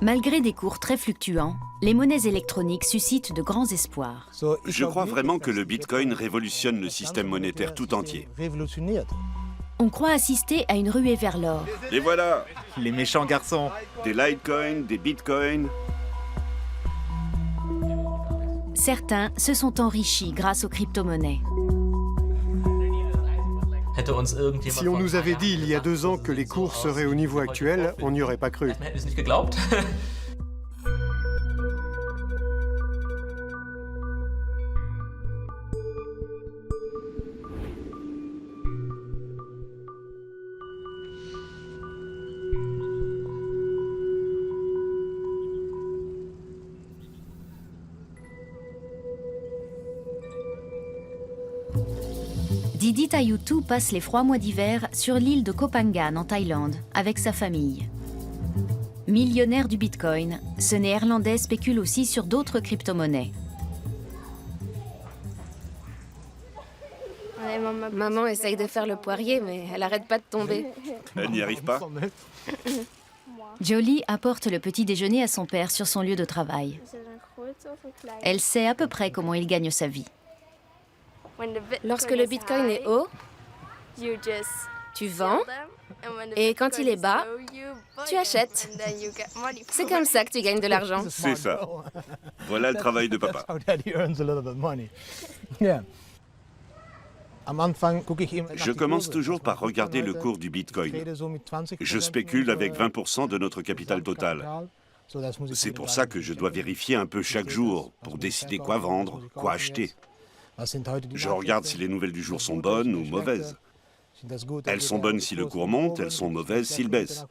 Malgré des cours très fluctuants, les monnaies électroniques suscitent de grands espoirs. Je crois vraiment que le Bitcoin révolutionne le système monétaire tout entier. On croit assister à une ruée vers l'or. Les voilà! Les méchants garçons. Des Litecoin, des Bitcoins. Certains se sont enrichis grâce aux crypto-monnaies. Si on nous avait dit il y a 2 ans que les cours seraient au niveau actuel, on n'y aurait pas cru. Didi Tajuutu passe les froids mois d'hiver sur l'île de Koh Phangan en Thaïlande avec sa famille. Millionnaire du Bitcoin, ce Néerlandais spécule aussi sur d'autres crypto-monnaies. Maman essaye de faire le poirier, mais elle arrête pas de tomber. Elle n'y arrive pas? Jolie apporte le petit déjeuner à son père sur son lieu de travail. Elle sait à peu près comment il gagne sa vie. Lorsque le Bitcoin est haut, tu vends, et quand il est bas, tu achètes. C'est comme ça que tu gagnes de l'argent. C'est ça. Voilà le travail de papa. Je commence toujours par regarder le cours du Bitcoin. Je spécule avec 20% de notre capital total. C'est pour ça que je dois vérifier un peu chaque jour pour décider quoi vendre, quoi acheter. Je regarde si les nouvelles du jour sont bonnes ou mauvaises. Elles sont bonnes si le cours monte, elles sont mauvaises s'il baisse.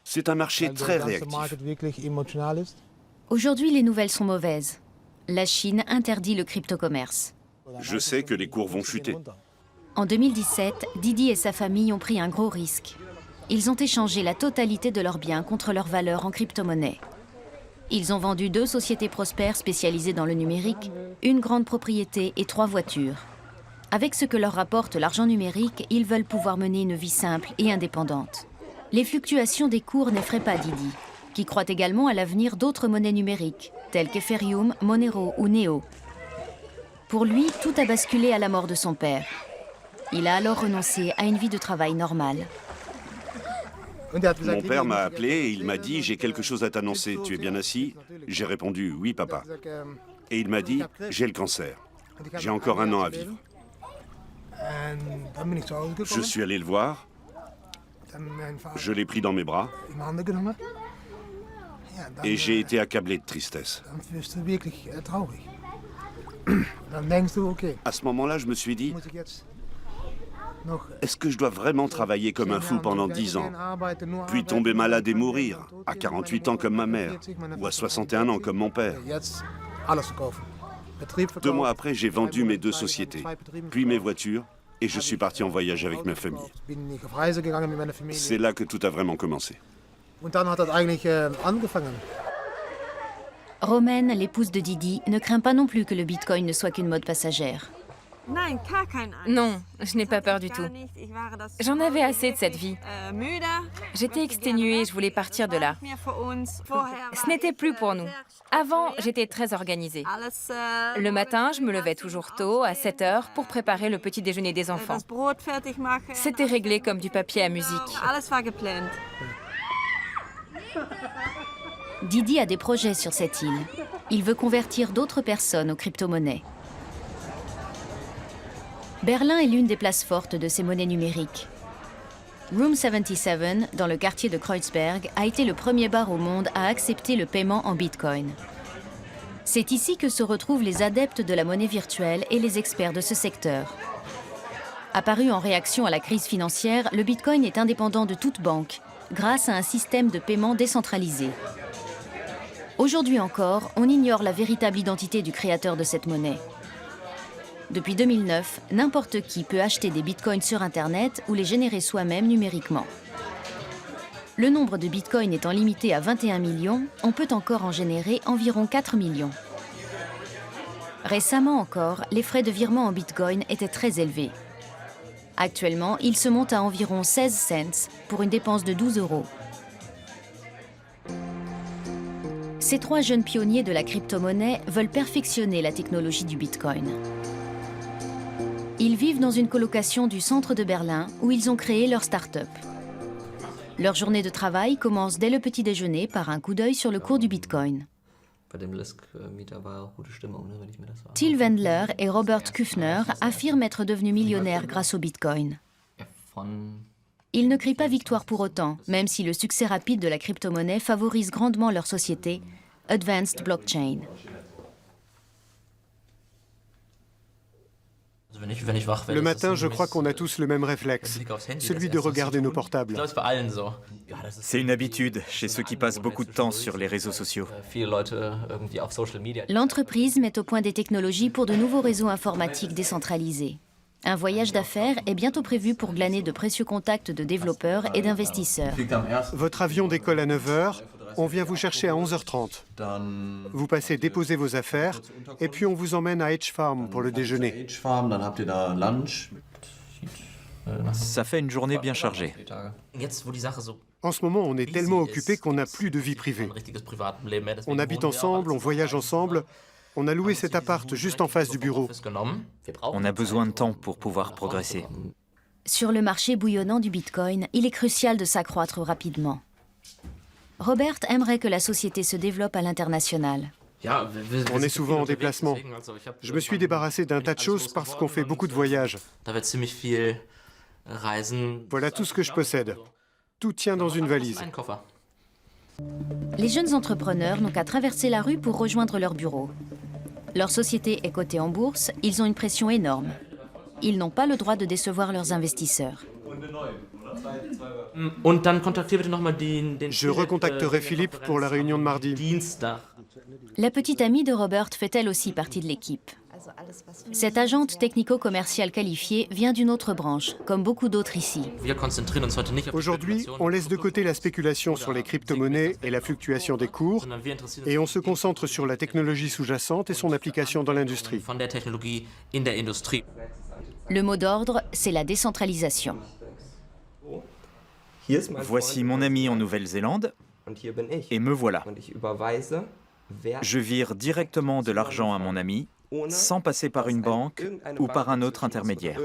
C'est un marché très réactif. Aujourd'hui, les nouvelles sont mauvaises. La Chine interdit le crypto-commerce. Je sais que les cours vont chuter. En 2017, Didi et sa famille ont pris un gros risque. Ils ont échangé la totalité de leurs biens contre leur valeur en crypto-monnaie. Ils ont vendu 2 sociétés prospères spécialisées dans le numérique, une grande propriété et 3 voitures. Avec ce que leur rapporte l'argent numérique, ils veulent pouvoir mener une vie simple et indépendante. Les fluctuations des cours n'effraient pas Didi, qui croit également à l'avenir d'autres monnaies numériques, telles qu'Ethereum, Monero ou Neo. Pour lui, tout a basculé à la mort de son père. Il a alors renoncé à une vie de travail normale. Mon père m'a appelé et il m'a dit « J'ai quelque chose à t'annoncer, tu es bien assis ?» J'ai répondu « Oui, papa ». Et il m'a dit « J'ai le cancer. J'ai encore 1 an à vivre. » Je suis allé le voir. Je l'ai pris dans mes bras. Et j'ai été accablé de tristesse. À ce moment-là, je me suis dit, est-ce que je dois vraiment travailler comme un fou pendant 10 ans, puis tomber malade et mourir, à 48 ans comme ma mère, ou à 61 ans comme mon père? 2 mois après, j'ai vendu mes 2 sociétés, puis mes voitures, et je suis parti en voyage avec ma famille. C'est là que tout a vraiment commencé. Romaine, l'épouse de Didi, ne craint pas non plus que le Bitcoin ne soit qu'une mode passagère. Non, je n'ai pas peur du tout. J'en avais assez de cette vie. J'étais exténuée, je voulais partir de là. Ce n'était plus pour nous. Avant, j'étais très organisée. Le matin, je me levais toujours tôt, à 7 heures, pour préparer le petit déjeuner des enfants. C'était réglé comme du papier à musique. Didi a des projets sur cette île. Il veut convertir d'autres personnes aux crypto-monnaies. Berlin est l'une des places fortes de ces monnaies numériques. Room 77, dans le quartier de Kreuzberg, a été le premier bar au monde à accepter le paiement en Bitcoin. C'est ici que se retrouvent les adeptes de la monnaie virtuelle et les experts de ce secteur. Apparu en réaction à la crise financière, le Bitcoin est indépendant de toute banque, grâce à un système de paiement décentralisé. Aujourd'hui encore, on ignore la véritable identité du créateur de cette monnaie. Depuis 2009, n'importe qui peut acheter des bitcoins sur Internet ou les générer soi-même numériquement. Le nombre de bitcoins étant limité à 21 millions, on peut encore en générer environ 4 millions. Récemment encore, les frais de virement en bitcoin étaient très élevés. Actuellement, ils se montent à environ 16 cents pour une dépense de 12 €. Ces 3 jeunes pionniers de la crypto-monnaie veulent perfectionner la technologie du Bitcoin. Ils vivent dans une colocation du centre de Berlin où ils ont créé leur start-up. Leur journée de travail commence dès le petit déjeuner par un coup d'œil sur le cours du Bitcoin. Till Wendler et Robert Küffner affirment être devenus millionnaires grâce au Bitcoin. Ils ne crient pas victoire pour autant, même si le succès rapide de la crypto-monnaie favorise grandement leur société, Advanced Blockchain. Le matin, je crois qu'on a tous le même réflexe, celui de regarder nos portables. C'est une habitude chez ceux qui passent beaucoup de temps sur les réseaux sociaux. L'entreprise met au point des technologies pour de nouveaux réseaux informatiques décentralisés. Un voyage d'affaires est bientôt prévu pour glaner de précieux contacts de développeurs et d'investisseurs. Votre avion décolle à 9 h, on vient vous chercher à 11h30. Vous passez déposer vos affaires et puis on vous emmène à Edge Farm pour le déjeuner. Ça fait une journée bien chargée. En ce moment, on est tellement occupé qu'on n'a plus de vie privée. On habite ensemble, on voyage ensemble. On a loué cet appart juste en face du bureau. On a besoin de temps pour pouvoir progresser. Sur le marché bouillonnant du Bitcoin, il est crucial de s'accroître rapidement. Robert aimerait que la société se développe à l'international. On est souvent en déplacement. Je me suis débarrassé d'un tas de choses parce qu'on fait beaucoup de voyages. Voilà tout ce que je possède. Tout tient dans une valise. Les jeunes entrepreneurs n'ont qu'à traverser la rue pour rejoindre leur bureau. Leur société est cotée en bourse, ils ont une pression énorme. Ils n'ont pas le droit de décevoir leurs investisseurs. Je recontacterai Philippe pour la réunion de mardi. La petite amie de Robert fait elle aussi partie de l'équipe. Cette agente technico-commerciale qualifiée vient d'une autre branche, comme beaucoup d'autres ici. Aujourd'hui, on laisse de côté la spéculation sur les crypto-monnaies et la fluctuation des cours, et on se concentre sur la technologie sous-jacente et son application dans l'industrie. Le mot d'ordre, c'est la décentralisation. Voici mon ami en Nouvelle-Zélande, et me voilà. Je vire directement de l'argent à mon ami, sans passer par une banque ou par un autre intermédiaire.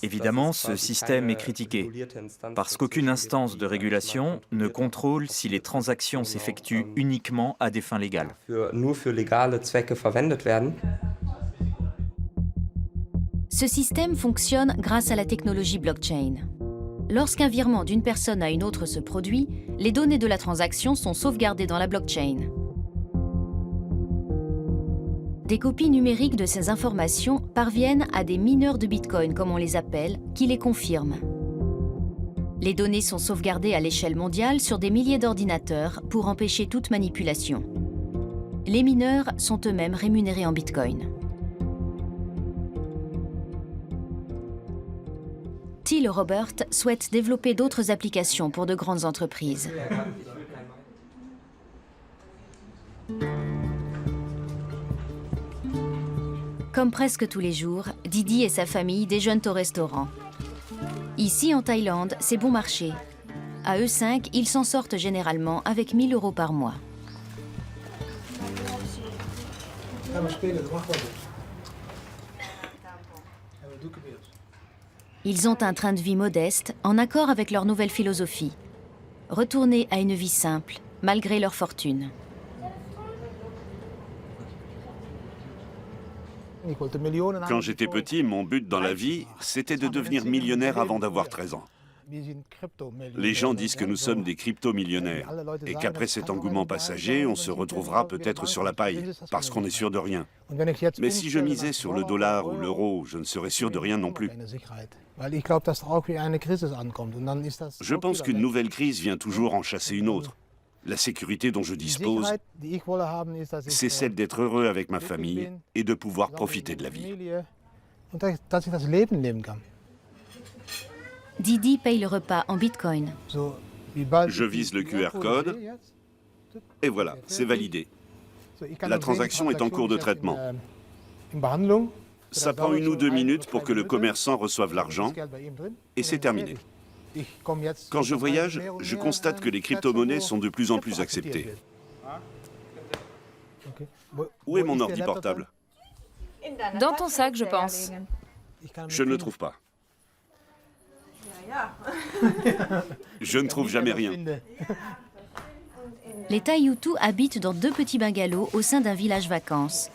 Évidemment, ce système est critiqué, parce qu'aucune instance de régulation ne contrôle si les transactions s'effectuent uniquement à des fins légales. Ce système fonctionne grâce à la technologie blockchain. Lorsqu'un virement d'une personne à une autre se produit, les données de la transaction sont sauvegardées dans la blockchain. Des copies numériques de ces informations parviennent à des mineurs de Bitcoin, comme on les appelle, qui les confirment. Les données sont sauvegardées à l'échelle mondiale sur des milliers d'ordinateurs pour empêcher toute manipulation. Les mineurs sont eux-mêmes rémunérés en Bitcoin. Till Robert souhaite développer d'autres applications pour de grandes entreprises. Comme presque tous les jours, Didi et sa famille déjeunent au restaurant. Ici, en Thaïlande, c'est bon marché. À eux 5, ils s'en sortent généralement avec 1 000 € par mois. Ils ont un train de vie modeste, en accord avec leur nouvelle philosophie. Retourner à une vie simple, malgré leur fortune. Quand j'étais petit, mon but dans la vie, c'était de devenir millionnaire avant d'avoir 13 ans. Les gens disent que nous sommes des crypto-millionnaires et qu'après cet engouement passager, on se retrouvera peut-être sur la paille, parce qu'on n'est sûr de rien. Mais si je misais sur le dollar ou l'euro, je ne serais sûr de rien non plus. Je pense qu'une nouvelle crise vient toujours en chasser une autre. La sécurité dont je dispose, c'est celle d'être heureux avec ma famille et de pouvoir profiter de la vie. Didi paye le repas en Bitcoin. Je vise le QR code et voilà, c'est validé. La transaction est en cours de traitement. Ça prend 1 ou 2 minutes pour que le commerçant reçoive l'argent et c'est terminé. Quand je voyage, je constate que les crypto-monnaies sont de plus en plus acceptées. Où est mon ordi portable? Dans ton sac, je pense. Je ne le trouve pas. Je ne trouve jamais rien. Les Tayutu habitent dans 2 petits bungalows au sein d'un village vacances.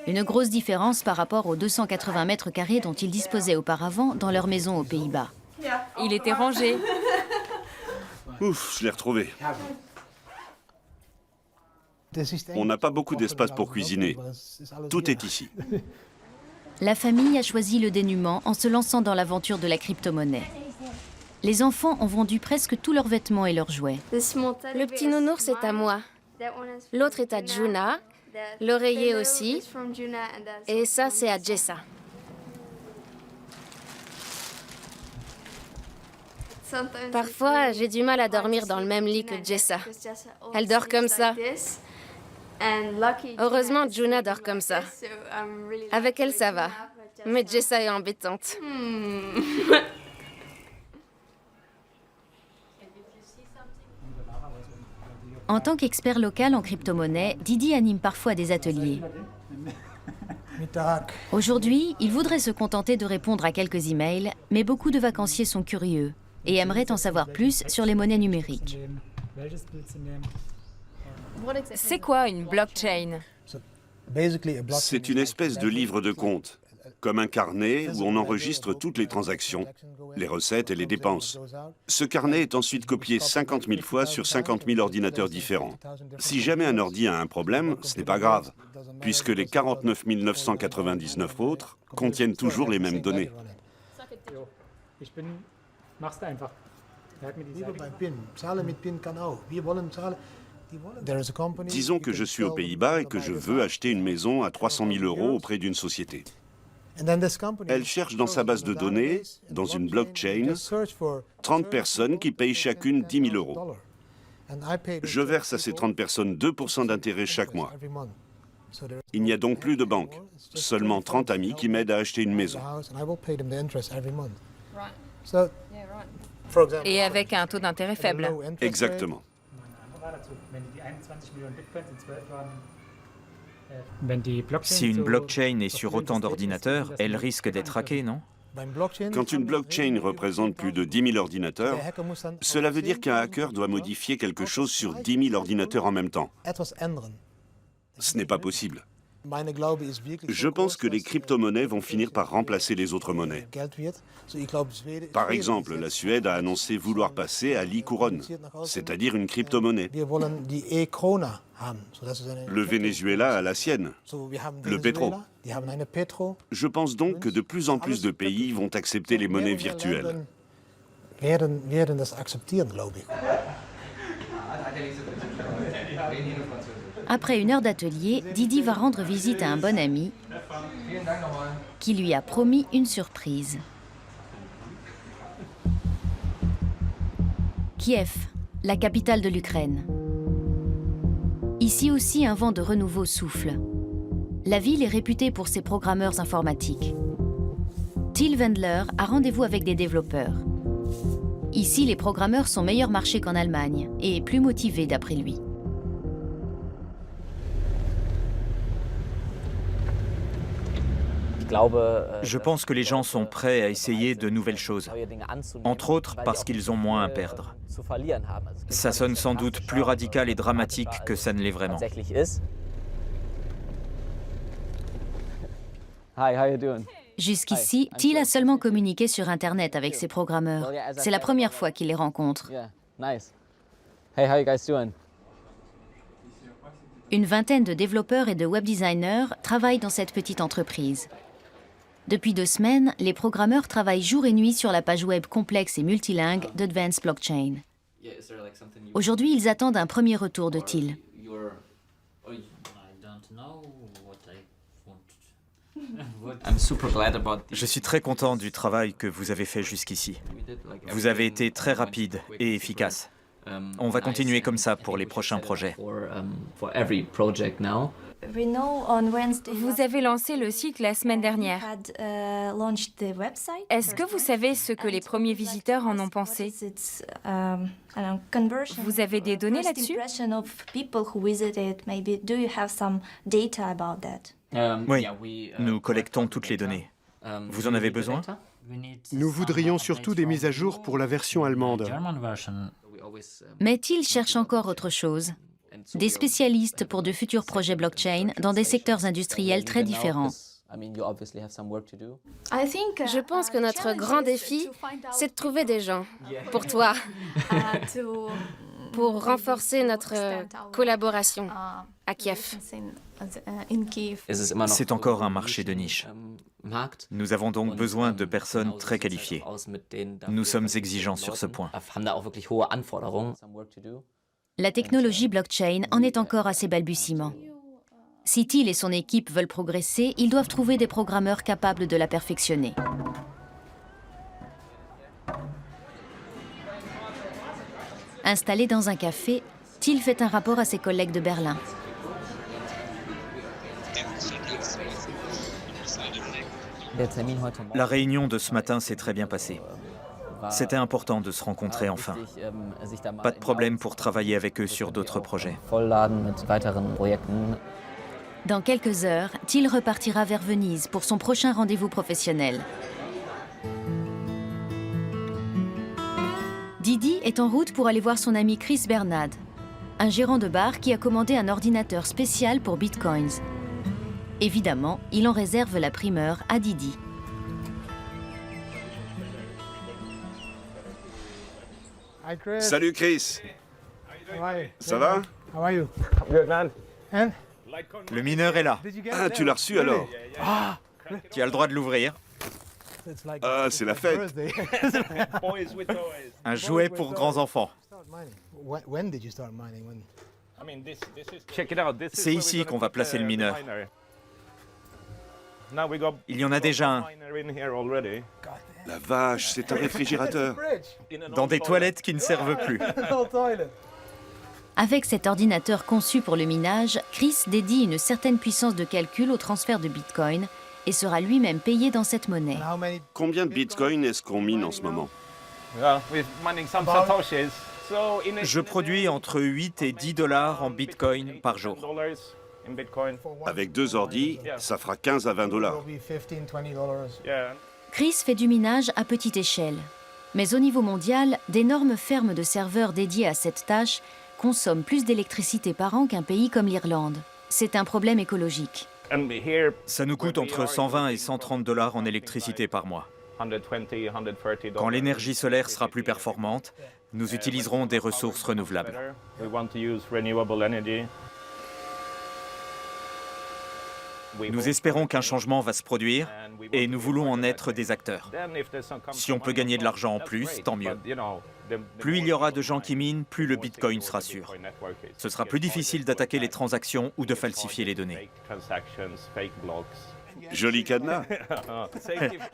Une grosse différence par rapport aux 280 mètres carrés dont ils disposaient auparavant dans leur maison aux Pays-Bas. Il était rangé. Ouf, je l'ai retrouvé. On n'a pas beaucoup d'espace pour cuisiner. Tout est ici. La famille a choisi le dénuement en se lançant dans l'aventure de la crypto-monnaie. Les enfants ont vendu presque tous leurs vêtements et leurs jouets. Le petit nounours est à moi. L'autre est à Juna. L'oreiller aussi. Et ça, c'est à Jessa. Parfois, j'ai du mal à dormir dans le même lit que Jessa. Elle dort comme ça. Heureusement, Juna dort comme ça. Avec elle, ça va. Mais Jessa est embêtante. En tant qu'expert local en crypto-monnaie, Didi anime parfois des ateliers. Aujourd'hui, il voudrait se contenter de répondre à quelques emails, mais beaucoup de vacanciers sont curieux et aimeraient en savoir plus sur les monnaies numériques. C'est quoi une blockchain? C'est une espèce de livre de compte, comme un carnet où on enregistre toutes les transactions, les recettes et les dépenses. Ce carnet est ensuite copié 50 000 fois sur 50 000 ordinateurs différents. Si jamais un ordi a un problème, ce n'est pas grave, puisque les 49 999 autres contiennent toujours les mêmes données. Disons que je suis aux Pays-Bas et que je veux acheter une maison à 300 000 € auprès d'une société. Elle cherche dans sa base de données, dans une blockchain, 30 personnes qui payent chacune 10 000 €. Je verse à ces 30 personnes 2% d'intérêt chaque mois. Il n'y a donc plus de banque, seulement 30 amis qui m'aident à acheter une maison. Et avec un taux d'intérêt faible. Exactement. Si une blockchain est sur autant d'ordinateurs, elle risque d'être hackée, non? Quand une blockchain représente plus de 10 000 ordinateurs, cela veut dire qu'un hacker doit modifier quelque chose sur 10 000 ordinateurs en même temps. Ce n'est pas possible. Je pense que les crypto-monnaies vont finir par remplacer les autres monnaies. Par exemple, la Suède a annoncé vouloir passer à l'e-couronne, c'est-à-dire une crypto-monnaie. Le Venezuela a la sienne, le pétro. Je pense donc que de plus en plus de pays vont accepter les monnaies virtuelles. Après 1 heure d'atelier, Didi va rendre visite à un bon ami qui lui a promis une surprise. Kiev, la capitale de l'Ukraine. Ici aussi, un vent de renouveau souffle. La ville est réputée pour ses programmeurs informatiques. Till Wendler a rendez-vous avec des développeurs. Ici, les programmeurs sont meilleurs marchés qu'en Allemagne et plus motivés d'après lui. Je pense que les gens sont prêts à essayer de nouvelles choses, entre autres parce qu'ils ont moins à perdre. Ça sonne sans doute plus radical et dramatique que ça ne l'est vraiment. Jusqu'ici, Till a seulement communiqué sur Internet avec ses programmeurs. C'est la première fois qu'il les rencontre. Une vingtaine de développeurs et de web designers travaillent dans cette petite entreprise. Depuis 2 semaines, les programmeurs travaillent jour et nuit sur la page web complexe et multilingue d'Advanced Blockchain. Aujourd'hui, ils attendent un premier retour de Till. Je suis très content du travail que vous avez fait jusqu'ici. Vous avez été très rapide et efficace. On va continuer comme ça pour les prochains projets. Vous avez lancé le site la semaine dernière. Est-ce que vous savez ce que les premiers visiteurs en ont pensé? Vous avez des données là-dessus? Oui, nous collectons toutes les données. Vous en avez besoin? Nous voudrions surtout des mises à jour pour la version allemande. Mais Thiel cherche encore autre chose. Des spécialistes pour de futurs projets blockchain dans des secteurs industriels très différents. Je pense que notre grand défi, c'est de trouver des gens pour toi, pour renforcer notre collaboration à Kiev. C'est encore un marché de niche. Nous avons donc besoin de personnes très qualifiées. Nous sommes exigeants sur ce point. La technologie blockchain en est encore à ses balbutiements. Si Thiel et son équipe veulent progresser, ils doivent trouver des programmeurs capables de la perfectionner. Installé dans un café, Thiel fait un rapport à ses collègues de Berlin. La réunion de ce matin s'est très bien passée. C'était important de se rencontrer enfin. Pas de problème pour travailler avec eux sur d'autres projets. Dans quelques heures, Thiel repartira vers Venise pour son prochain rendez-vous professionnel. Didi est en route pour aller voir son ami Chris Bernard, un gérant de bar qui a commandé un ordinateur spécial pour Bitcoins. Évidemment, il en réserve la primeur à Didi. Salut Chris. Ça va? Le mineur est là. Ah, tu l'as reçu alors? Tu as le droit de l'ouvrir. Ah, c'est la fête. Un jouet pour grands enfants. C'est ici qu'on va placer le mineur. Il y en a déjà un. La vache, c'est un réfrigérateur. Dans des toilettes qui ne servent plus. Avec cet ordinateur conçu pour le minage, Chris dédie une certaine puissance de calcul au transfert de Bitcoin et sera lui-même payé dans cette monnaie. Combien de Bitcoin est-ce qu'on mine en ce moment? Je produis entre 8 et 10 dollars en Bitcoin par jour. Avec 2 ordis, ça fera 15 à 20 dollars. Chris fait du minage à petite échelle. Mais au niveau mondial, d'énormes fermes de serveurs dédiées à cette tâche consomment plus d'électricité par an qu'un pays comme l'Irlande. C'est un problème écologique. Ça nous coûte entre 120 et 130 dollars en électricité par mois. Quand l'énergie solaire sera plus performante, nous utiliserons des ressources renouvelables. Nous espérons qu'un changement va se produire et nous voulons en être des acteurs. Si on peut gagner de l'argent en plus, tant mieux. Plus il y aura de gens qui minent, plus le Bitcoin sera sûr. Ce sera plus difficile d'attaquer les transactions ou de falsifier les données. Joli cadenas.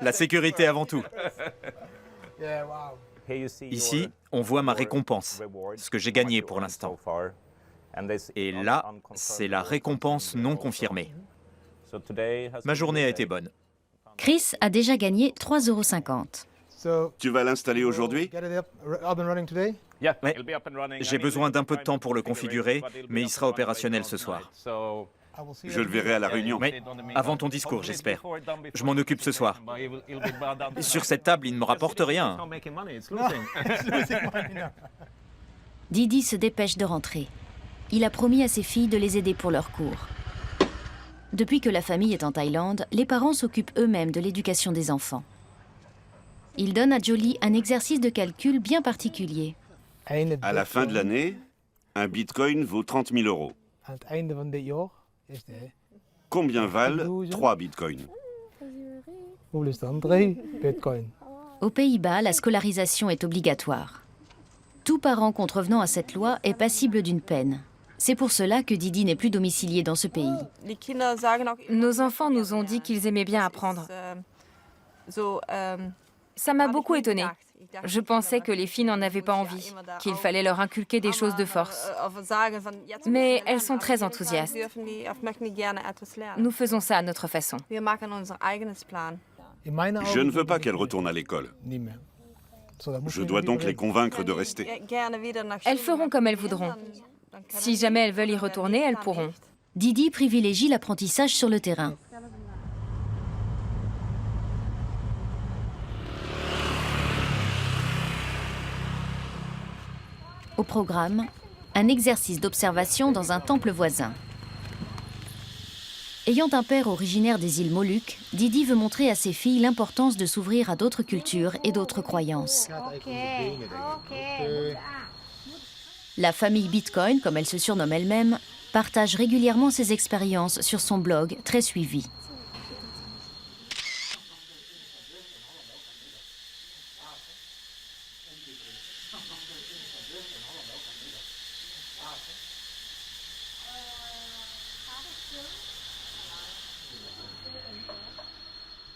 La sécurité avant tout. Ici, on voit ma récompense, ce que j'ai gagné pour l'instant. Et là, c'est la récompense non confirmée. Ma journée a été bonne. Chris a déjà gagné 3,50 €. Tu vas l'installer aujourd'hui? Ouais. J'ai besoin d'un peu de temps pour le configurer, mais il sera opérationnel ce soir. Je le verrai à la réunion. Mais avant ton discours, j'espère. Je m'en occupe ce soir. Sur cette table, il ne me rapporte rien. Didi se dépêche de rentrer. Il a promis à ses filles de les aider pour leurs cours. Depuis que la famille est en Thaïlande, les parents s'occupent eux-mêmes de l'éducation des enfants. Ils donnent à Jolie un exercice de calcul bien particulier. À la fin de l'année, un Bitcoin vaut 30 000 €. Combien valent 3 Bitcoins? Aux Pays-Bas, la scolarisation est obligatoire. Tout parent contrevenant à cette loi est passible d'une peine. C'est pour cela que Didi n'est plus domicilié dans ce pays. Nos enfants nous ont dit qu'ils aimaient bien apprendre. Ça m'a beaucoup étonnée. Je pensais que les filles n'en avaient pas envie, qu'il fallait leur inculquer des choses de force. Mais elles sont très enthousiastes. Nous faisons ça à notre façon. Je ne veux pas qu'elles retournent à l'école. Je dois donc les convaincre de rester. Elles feront comme elles voudront. Si jamais elles veulent y retourner, elles pourront. Didi privilégie l'apprentissage sur le terrain. Au programme, un exercice d'observation dans un temple voisin. Ayant un père originaire des îles Moluques, Didi veut montrer à ses filles l'importance de s'ouvrir à d'autres cultures et d'autres croyances. La famille Bitcoin, comme elle se surnomme elle-même, partage régulièrement ses expériences sur son blog très suivi.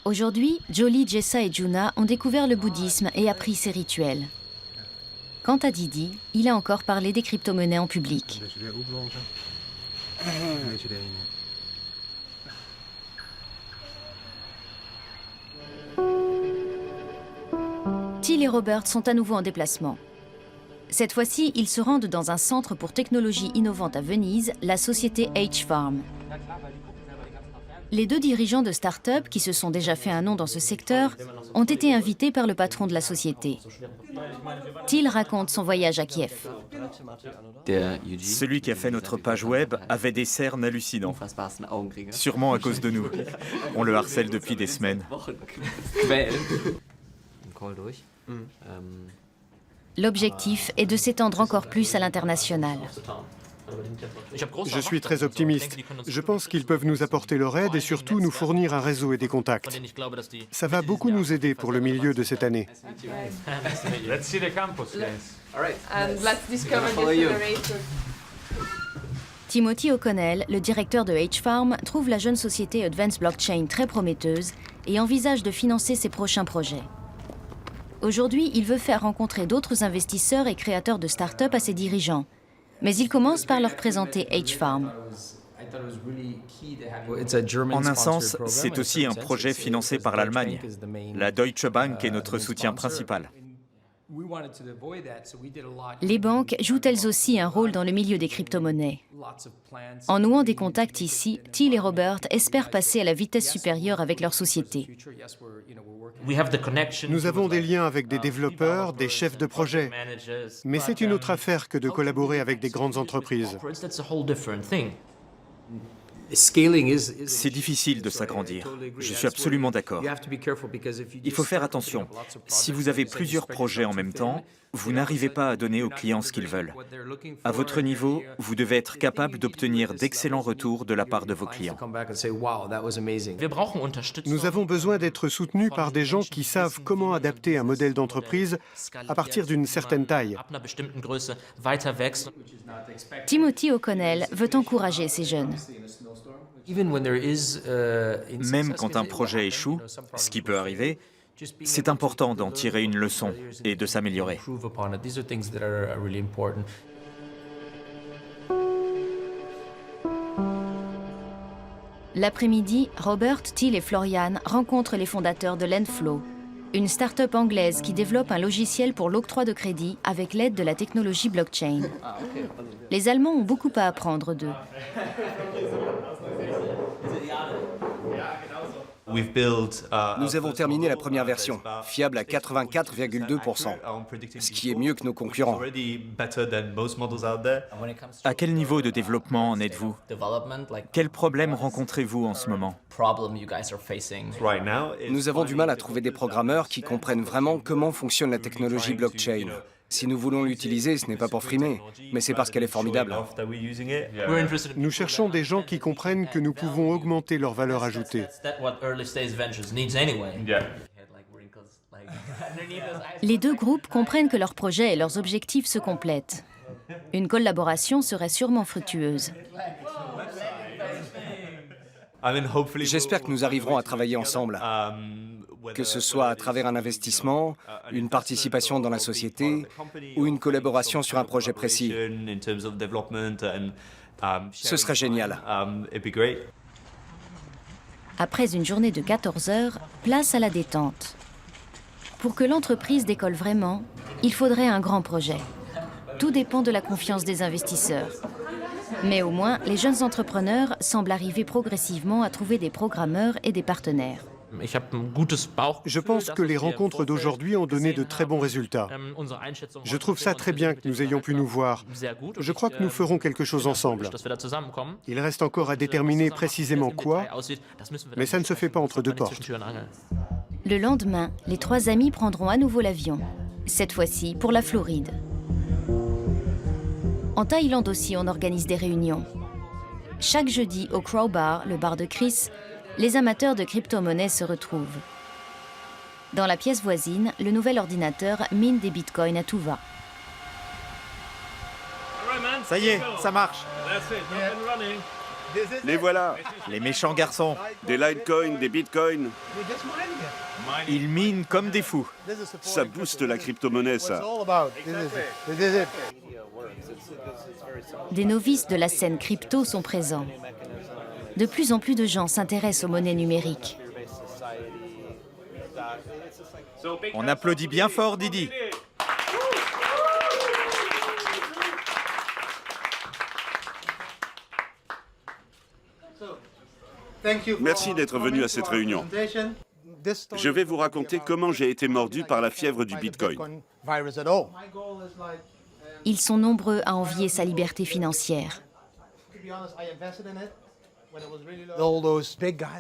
Aujourd'hui, Jolie, Jessa et Juna ont découvert le bouddhisme et appris ses rituels. Quant à Didi, il a encore parlé des crypto-monnaies en public. Till et Robert sont à nouveau en déplacement. Cette fois-ci, ils se rendent dans un centre pour technologies innovantes à Venise, la société H-Farm. Les deux dirigeants de start-up, qui se sont déjà fait un nom dans ce secteur, ont été invités par le patron de la société. Till raconte son voyage à Kiev. Celui qui a fait notre page web avait des cernes hallucinants. Sûrement à cause de nous. On le harcèle depuis des semaines. L'objectif est de s'étendre encore plus à l'international. Je suis très optimiste. Je pense qu'ils peuvent nous apporter leur aide et surtout nous fournir un réseau et des contacts. Ça va beaucoup nous aider pour le milieu de cette année. Timothy O'Connell, le directeur de H-Farm, trouve la jeune société Advanced Blockchain très prometteuse et envisage de financer ses prochains projets. Aujourd'hui, il veut faire rencontrer d'autres investisseurs et créateurs de start-up à ses dirigeants. Mais il commence par leur présenter H-Farm. En un sens, c'est aussi un projet financé par l'Allemagne. La Deutsche Bank est notre soutien principal. Les banques jouent elles aussi un rôle dans le milieu des crypto-monnaies. En nouant des contacts ici, Till et Robert espèrent passer à la vitesse supérieure avec leur société. Nous avons des liens avec des développeurs, des chefs de projet. Mais c'est une autre affaire que de collaborer avec des grandes entreprises. C'est difficile de s'agrandir. Je suis absolument d'accord. Il faut faire attention. Si vous avez plusieurs projets en même temps, vous n'arrivez pas à donner aux clients ce qu'ils veulent. À votre niveau, vous devez être capable d'obtenir d'excellents retours de la part de vos clients. Nous avons besoin d'être soutenus par des gens qui savent comment adapter un modèle d'entreprise à partir d'une certaine taille. Timothy O'Connell veut encourager ces jeunes. Même quand un projet échoue, ce qui peut arriver, c'est important d'en tirer une leçon et de s'améliorer. L'après-midi, Robert, Till et Florian rencontrent les fondateurs de Lendflow, une start-up anglaise qui développe un logiciel pour l'octroi de crédit avec l'aide de la technologie blockchain. Les Allemands ont beaucoup à apprendre d'eux. Nous avons terminé la première version, fiable à 84,2%, ce qui est mieux que nos concurrents. À quel niveau de développement en êtes-vous? Quels problèmes rencontrez-vous en ce moment? Nous avons du mal à trouver des programmeurs qui comprennent vraiment comment fonctionne la technologie blockchain. Si nous voulons l'utiliser, ce n'est pas pour frimer, mais c'est parce qu'elle est formidable. Nous cherchons des gens qui comprennent que nous pouvons augmenter leur valeur ajoutée. Les deux groupes comprennent que leurs projets et leurs objectifs se complètent. Une collaboration serait sûrement fructueuse. J'espère que nous arriverons à travailler ensemble. que ce soit à travers un investissement, une participation dans la société ou une collaboration sur un projet précis. Ce serait génial. Après une journée de 14 heures, place à la détente. Pour que l'entreprise décolle vraiment, il faudrait un grand projet. Tout dépend de la confiance des investisseurs. Mais au moins, les jeunes entrepreneurs semblent arriver progressivement à trouver des programmeurs et des partenaires. Je pense que les rencontres d'aujourd'hui ont donné de très bons résultats. Je trouve ça très bien que nous ayons pu nous voir. Je crois que nous ferons quelque chose ensemble. Il reste encore à déterminer précisément quoi, mais ça ne se fait pas entre deux portes. Le lendemain, les trois amis prendront à nouveau l'avion, cette fois-ci pour la Floride. En Thaïlande aussi, on organise des réunions. Chaque jeudi, au Crow Bar, le bar de Chris, les amateurs de crypto-monnaies se retrouvent. Dans la pièce voisine, le nouvel ordinateur mine des bitcoins à tout va. Ça y est, ça marche. Les voilà, Les méchants garçons, des Litecoin, des Bitcoins. ils minent comme des fous. Ça booste la crypto-monnaie, ça. Des novices de la scène crypto sont présents. De plus en plus de gens s'intéressent aux monnaies numériques. On applaudit bien fort, Didi. Merci d'être venu à cette réunion. Je vais vous raconter comment j'ai été mordu par la fièvre du Bitcoin. Ils sont nombreux à envier sa liberté financière.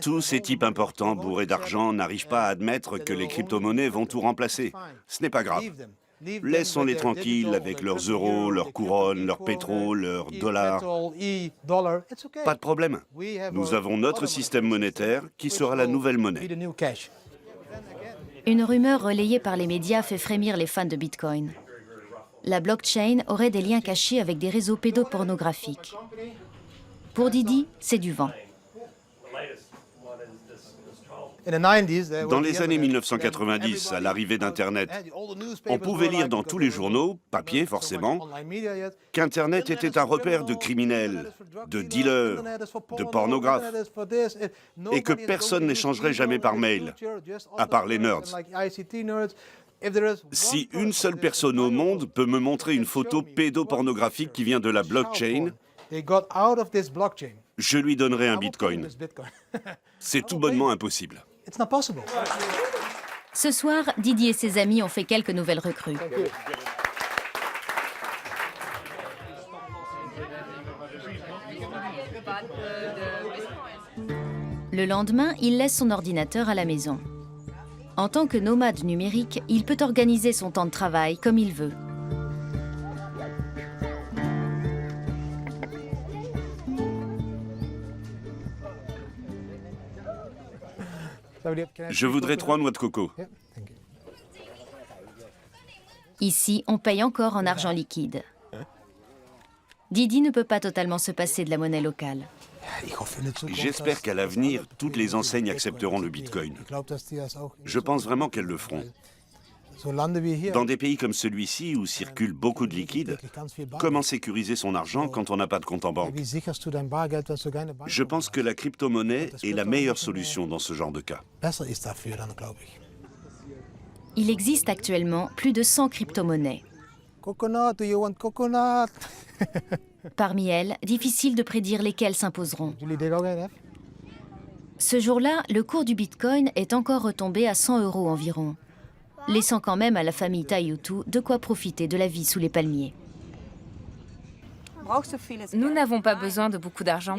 Tous ces types importants, bourrés d'argent, n'arrivent pas à admettre que les crypto-monnaies vont tout remplacer. Ce n'est pas grave. Laissons-les tranquilles avec leurs euros, leurs couronnes, leur pétrole, leurs dollars. Pas de problème. Nous avons notre système monétaire qui sera la nouvelle monnaie. Une rumeur relayée par les médias fait frémir les fans de Bitcoin. La blockchain aurait des liens cachés avec des réseaux pédopornographiques. Pour Didi, c'est du vent. Dans les années 1990, à l'arrivée d'Internet, on pouvait lire dans tous les journaux, papier forcément, qu'Internet était un repère de criminels, de dealers, de pornographes, et que personne n'échangerait jamais par mail, à part les nerds. Si une seule personne au monde peut me montrer une photo pédopornographique qui vient de la blockchain, je lui donnerai un bitcoin. C'est tout bonnement impossible. Ce soir, Didi et ses amis ont fait quelques nouvelles recrues. Le lendemain, il laisse son ordinateur à la maison. En tant que nomade numérique, il peut organiser son temps de travail comme il veut. Je voudrais 3 noix de coco. Ici, on paye encore en argent liquide. Didi ne peut pas totalement se passer de la monnaie locale. J'espère qu'à l'avenir, toutes les enseignes accepteront le bitcoin. Je pense vraiment qu'elles le feront. Dans des pays comme celui-ci où circule beaucoup de liquide, comment sécuriser son argent quand on n'a pas de compte en banque? Je pense que la crypto-monnaie est la meilleure solution dans ce genre de cas. Il existe actuellement plus de 100 crypto-monnaies. Parmi elles, difficile de prédire lesquelles s'imposeront. Ce jour-là, le cours du Bitcoin est encore retombé à 100 € environ, laissant quand même à la famille Tayutu de quoi profiter de la vie sous les palmiers. Nous n'avons pas besoin de beaucoup d'argent.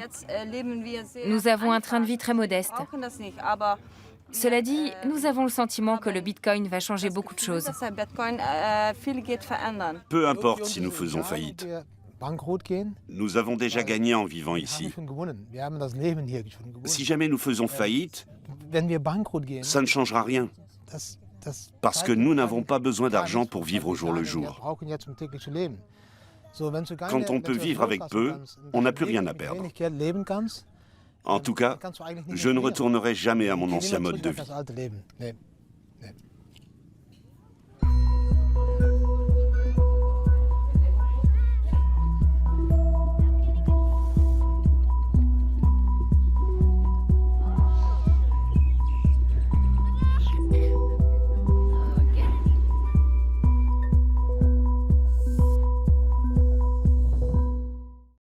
Nous avons un train de vie très modeste. Cela dit, nous avons le sentiment que le Bitcoin va changer beaucoup de choses. Peu importe si nous faisons faillite. Nous avons déjà gagné en vivant ici. Si jamais nous faisons faillite, ça ne changera rien. Parce que nous n'avons pas besoin d'argent pour vivre au jour le jour. Quand on peut vivre avec peu, on n'a plus rien à perdre. En tout cas, je ne retournerai jamais à mon ancien mode de vie.